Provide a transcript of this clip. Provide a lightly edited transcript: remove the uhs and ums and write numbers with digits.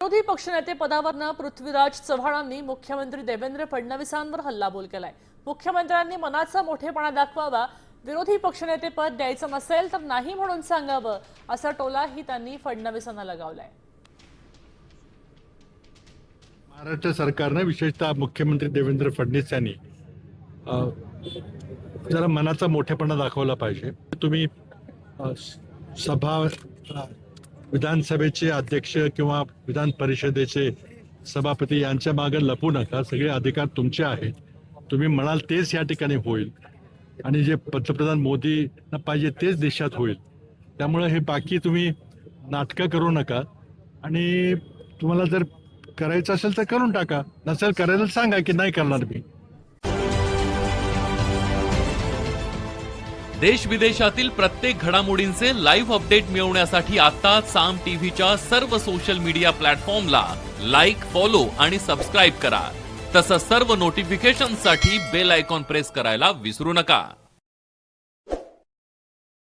विरोधी पक्षनेते पदावरनं पृथ्वीराज चव्हाणांनी मुख्यमंत्री देवेंद्र फडणवीसांवर हल्लाबोल केलाय। मुख्यमंत्र्यांनी मनाचा मोठेपणा दाखवावा, विरोधी पक्षनेते पद द्यायचं नसेल तर नाही म्हणून सांगावं, असा टोलाही त्यांनी फडणवीसांना लगावलाय। महाराष्ट्र सरकारने विशेषतः मुख्यमंत्री देवेंद्र फडणवीस यांनी जरा मनाचा मोठेपणा दाखवला पाहिजे। तुम्ही विधानसभेचे अध्यक्ष किंवा विधान परिषदेचे सभापती यांच्या मागे लपू नका। सगळे अधिकार तुमचे आहेत, तुम्ही म्हणाल तेच या ठिकाणी होईल आणि जे पंतप्रधान मोदी पाहिजे तेच देशात होईल। त्यामुळे हे बाकी तुम्ही नाटकं करू नका आणि तुम्हाला जर करायचं असेल तर करून टाका, नसेल करायला सांगा की नाही करणार मी। देश विदेशातील प्रत्येक घडामोडींचे लाईव्ह अपडेट मिळवण्यासाठी आता साम टीव्हीच्या सर्व सोशल मीडिया प्लॅटफॉर्मला लाईक, फॉलो आणि सबस्क्राईब करा। तसंच सर्व नोटिफिकेशनसाठी बेल आयकॉन प्रेस करायला विसरू नका।